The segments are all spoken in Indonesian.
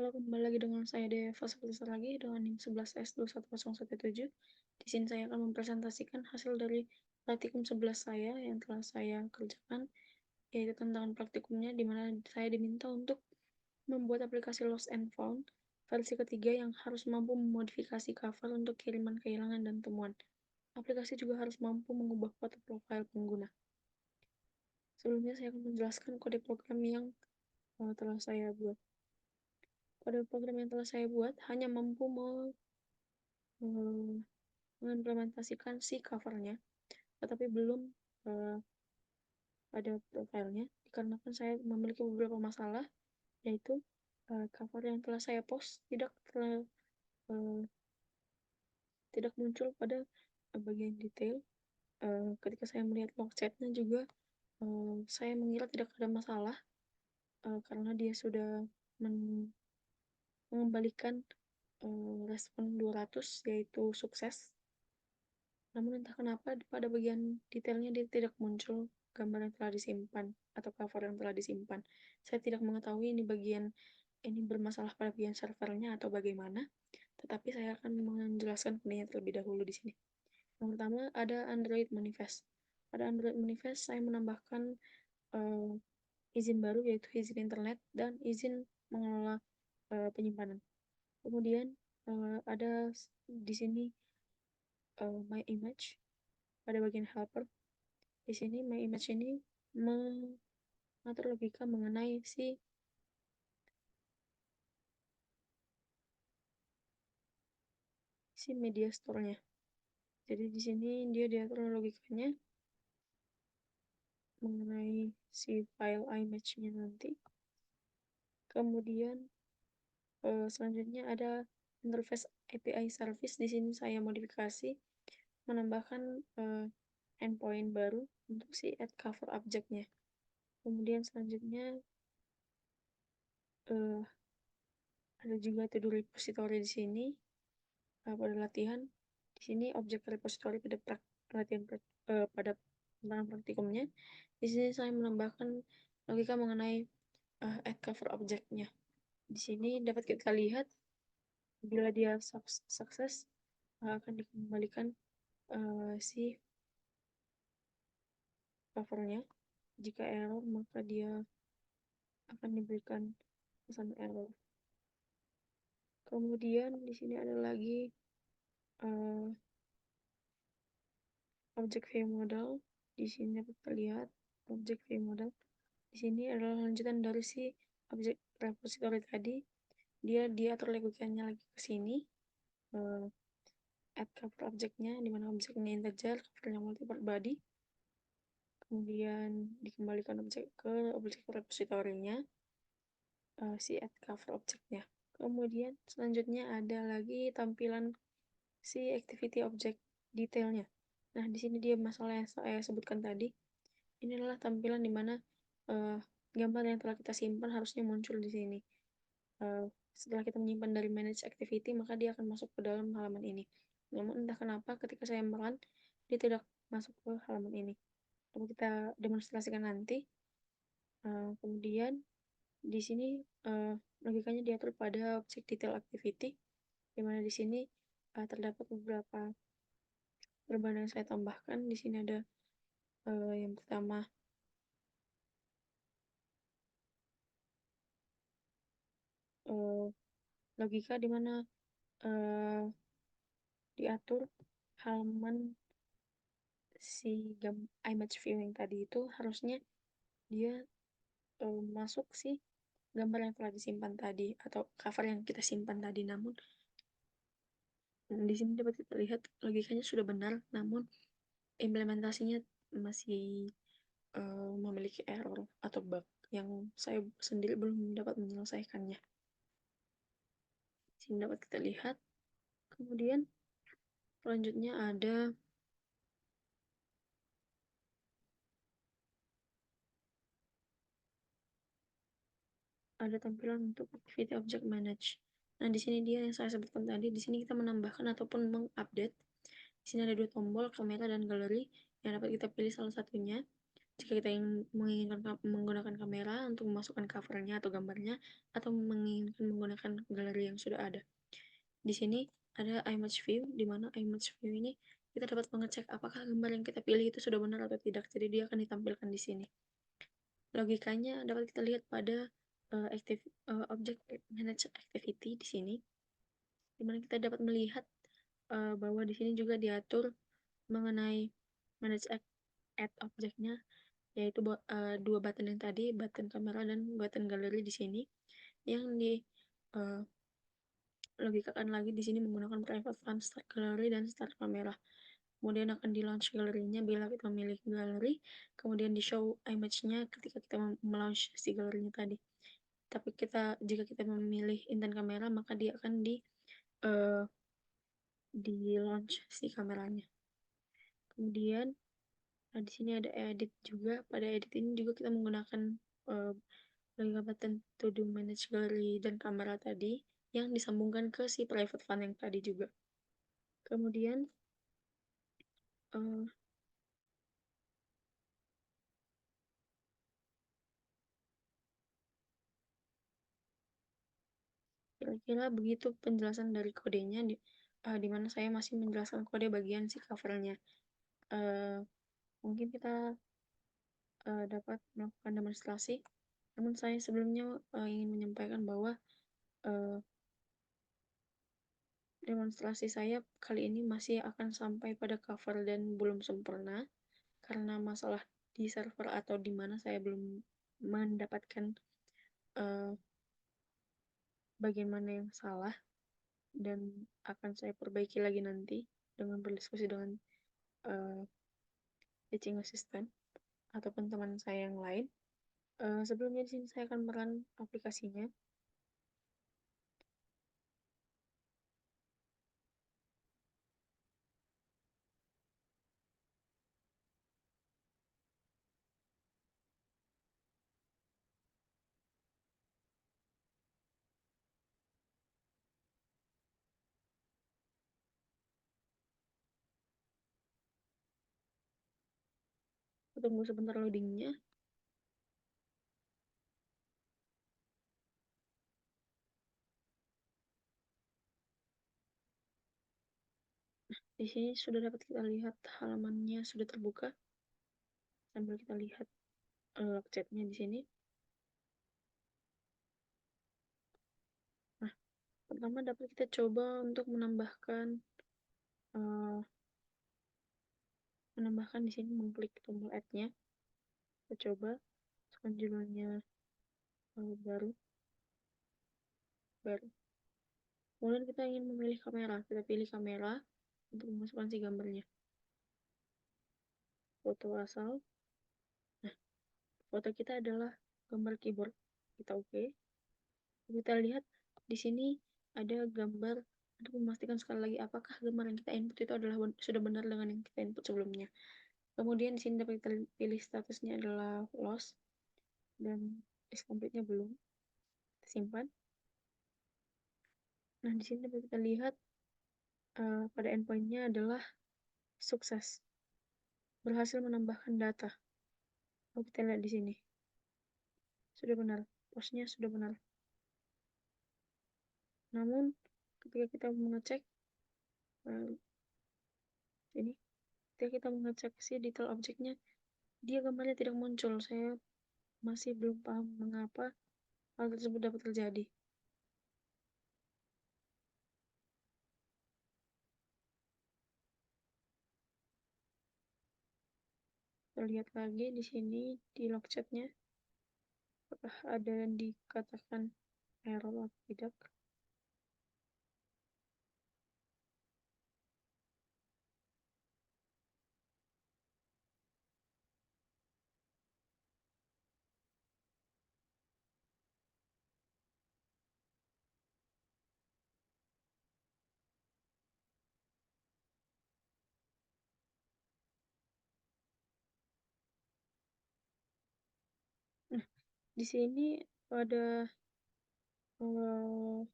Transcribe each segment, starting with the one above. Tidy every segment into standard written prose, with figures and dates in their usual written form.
Halo, kembali lagi dengan saya Deva seperti lagi dengan NIM 11S21017. Di sini saya akan mempresentasikan hasil dari praktikum 11 saya yang telah saya kerjakan, yaitu tantangan praktikumnya di mana saya diminta untuk membuat aplikasi Lost and Found versi ketiga yang harus mampu memodifikasi cover untuk kiriman kehilangan dan temuan. Aplikasi juga harus mampu mengubah foto profil pengguna. Sebelumnya saya akan menjelaskan kode program yang telah saya buat. Kode program yang telah saya buat hanya mampu eh, mengimplementasikan si covernya, tetapi belum eh, ada profilnya, dikarenakan saya memiliki beberapa masalah, yaitu cover yang telah saya post eh, tidak muncul pada bagian detail. Ketika saya melihat log chatnya juga, saya mengira tidak ada masalah karena dia sudah mengembalikan respon 200, yaitu sukses. Namun entah kenapa pada bagian detailnya dia tidak muncul gambar yang telah disimpan atau cover yang telah disimpan. Saya tidak mengetahui ini bermasalah pada bagian servernya atau bagaimana, tetapi saya akan menjelaskan kodenya terlebih dahulu di sini. Yang pertama ada Android Manifest. Pada Android Manifest saya menambahkan uh, izin baru, yaitu izin internet dan izin mengelola penyimpanan. Kemudian ada di sini My Image pada bagian helper. Di sini My Image ini mengatur logika mengenai si media store-nya. Jadi di sini dia diatur logikanya mengenai si file image-nya nanti. Kemudian selanjutnya ada interface API service. Di sini saya modifikasi menambahkan endpoint baru untuk si add cover object-nya. Kemudian selanjutnya uh, ada juga to do repository di sini pada latihan. Di sini objek repository pada latihan pada tentang praktikumnya. Di sini saya menambahkan logika mengenai add cover objeknya. Di sini dapat kita lihat bila dia sukses akan dikembalikan si covernya. Jika error maka dia akan diberikan pesan error. Kemudian di sini ada lagi uh, objek view model. Di sini dapat terlihat objek view model. Di sini adalah lanjutan dari si objek repository tadi. Dia diatur logikanya lagi ke sini. Uh, add cover objeknya, di mana objeknya integer, covernya multiple body. Kemudian dikembalikan objek ke objek repository-nya, si add cover objeknya. Kemudian selanjutnya ada lagi tampilan si activity object detailnya. Nah, di sini dia masalah yang saya sebutkan tadi. Ini adalah tampilan di mana uh, gambar yang telah kita simpan harusnya muncul di sini. Setelah kita menyimpan dari manage activity, maka dia akan masuk ke dalam halaman ini. Namun entah kenapa ketika saya merun, dia tidak masuk ke halaman ini. Lalu kita demonstrasikan nanti. Kemudian di sini logikanya diatur pada objek detail activity, di mana di sini terdapat beberapa perubahan yang saya tambahkan. Di sini ada yang pertama uh, logika di mana uh, diatur halaman si image viewing tadi itu harusnya dia masuk si gambar yang telah disimpan tadi atau cover yang kita simpan tadi. Namun di sini dapat kita lihat logikanya sudah benar, namun implementasinya masih memiliki error atau bug yang saya sendiri belum dapat menyelesaikannya. Di sini dapat kita lihat. Kemudian selanjutnya ada tampilan untuk activity object manage. Nah, di sini dia yang saya sebutkan tadi. Di sini kita menambahkan ataupun mengupdate. Di sini ada dua tombol, kamera dan galeri, yang dapat kita pilih salah satunya. Jika kita menginginkan menggunakan kamera untuk memasukkan covernya atau gambarnya, atau menginginkan menggunakan galeri yang sudah ada. Di sini ada image view, di mana image view ini kita dapat mengecek apakah gambar yang kita pilih itu sudah benar atau tidak. Jadi dia akan ditampilkan di sini. Logikanya dapat kita lihat pada object manage activity di sini, di mana kita dapat melihat bahwa di sini juga diatur mengenai manage add objeknya, yaitu dua button yang tadi, button kamera dan button galeri di sini, yang di uh, logikakan lagi di sini menggunakan private fund start gallery dan start kamera. Kemudian akan di launch galerinya bila kita memilih galeri, kemudian di show image-nya ketika kita melaunch si galerinya tadi. Tapi jika kita memilih intent kamera, maka dia akan uh, di launch si kameranya. Kemudian di sini ada edit juga. Pada edit ini juga kita menggunakan button to do manage gallery dan kamera tadi yang disambungkan ke si private fund yang tadi juga. Kemudian uh, kira-kira begitu penjelasan dari kodenya, di mana saya masih menjelaskan kode bagian si covernya. Uh, Mungkin kita dapat melakukan demonstrasi. Namun saya sebelumnya ingin menyampaikan bahwa uh, demonstrasi saya kali ini masih akan sampai pada cover dan belum sempurna karena masalah di server atau di mana saya belum mendapatkan uh, bagian mana yang salah, dan akan saya perbaiki lagi nanti dengan berdiskusi dengan uh, teaching assistant ataupun teman saya yang lain. Sebelumnya di sini saya akan meran aplikasinya. Tunggu sebentar loadingnya. Di sini sudah dapat kita lihat halamannya sudah terbuka. Sambil kita lihat chatnya di sini. Nah, pertama dapat kita coba untuk uh, menambahkan di sini, mengklik tombol add-nya. Kita coba masukkan judulnya baru. Kemudian kita ingin memilih kamera, kita pilih kamera untuk memasukkan si gambarnya. Foto asal. Nah, foto kita adalah gambar keyboard. Kita oke. Kita lihat di sini ada gambar untuk memastikan sekali lagi apakah gambar yang kita input itu adalah sudah benar dengan yang kita input sebelumnya. Kemudian di sini dapat kita pilih statusnya adalah lost dan is complete-nya belum. Kita simpan. Nah, di sini dapat kita lihat pada endpoint-nya adalah sukses. Berhasil menambahkan data. Oh, kita lihat di sini. Sudah benar. Postnya sudah benar. Namun, ketika kita mengecek ini, ketika kita mengecek si detail objeknya, dia gambarnya tidak muncul. Saya masih belum paham mengapa hal tersebut dapat terjadi. Kita lihat lagi di sini di log chatnya, apakah ada yang dikatakan error atau tidak. Nah, di sini pada uh,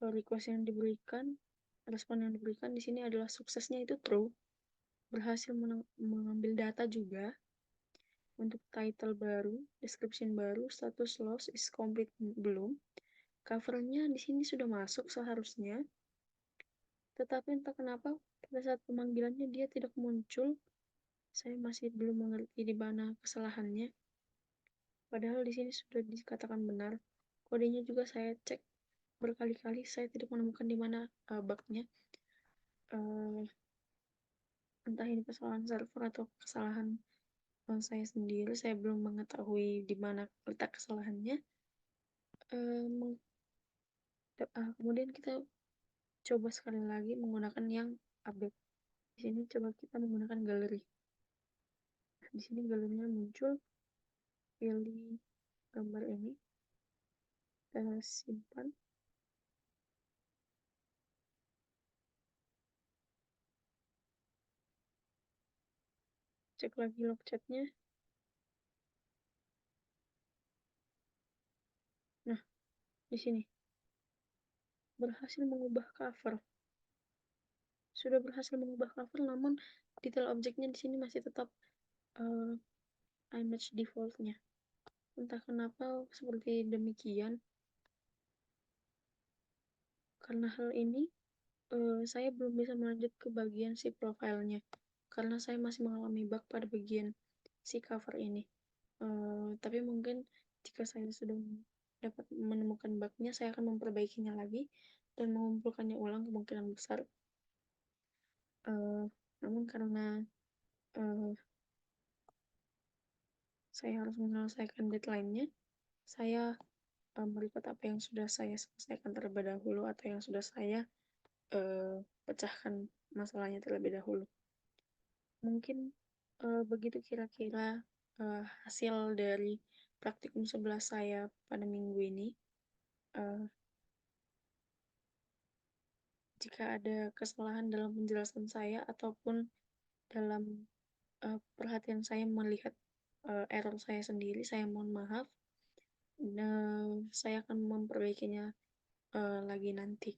request yang diberikan, respon yang diberikan di sini adalah suksesnya itu true. berhasil mengambil data juga untuk title baru, description baru, status lost is complete belum. Covernya di sini sudah masuk seharusnya, tetapi entah kenapa pada saat pemanggilannya dia tidak muncul. Saya masih belum mengerti di mana kesalahannya. Padahal di sini sudah dikatakan benar. Kodenya juga saya cek berkali-kali, saya tidak menemukan di mana bugnya. Uh, Entah ini kesalahan server atau kesalahan saya sendiri, saya belum mengetahui di mana letak kesalahannya. Kemudian kita coba sekali lagi menggunakan yang update. Di sini coba kita menggunakan galeri. Di sini galerinya muncul, pilih gambar ini, kita simpan. Cek lagi log chatnya. Nah, di sini berhasil mengubah cover. Sudah berhasil mengubah cover, namun detail objeknya di sini masih tetap uh, image defaultnya. Entah kenapa seperti demikian. Karena hal ini, saya belum bisa melanjut ke bagian si profilnya. Karena saya masih mengalami bug pada bagian si cover ini. Tapi mungkin jika saya sudah dapat menemukan bugnya, saya akan memperbaikinya lagi dan mengumpulkannya ulang kemungkinan besar. Namun karena saya harus menyelesaikan deadline-nya, saya melihat apa yang sudah saya selesaikan terlebih dahulu atau yang sudah saya pecahkan masalahnya terlebih dahulu. Mungkin begitu kira-kira hasil dari praktikum 11 saya pada minggu ini. Jika ada kesalahan dalam penjelasan saya ataupun dalam perhatian saya melihat error saya sendiri, saya mohon maaf. Saya akan memperbaikinya lagi nanti.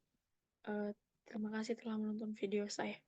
Terima kasih telah menonton video saya.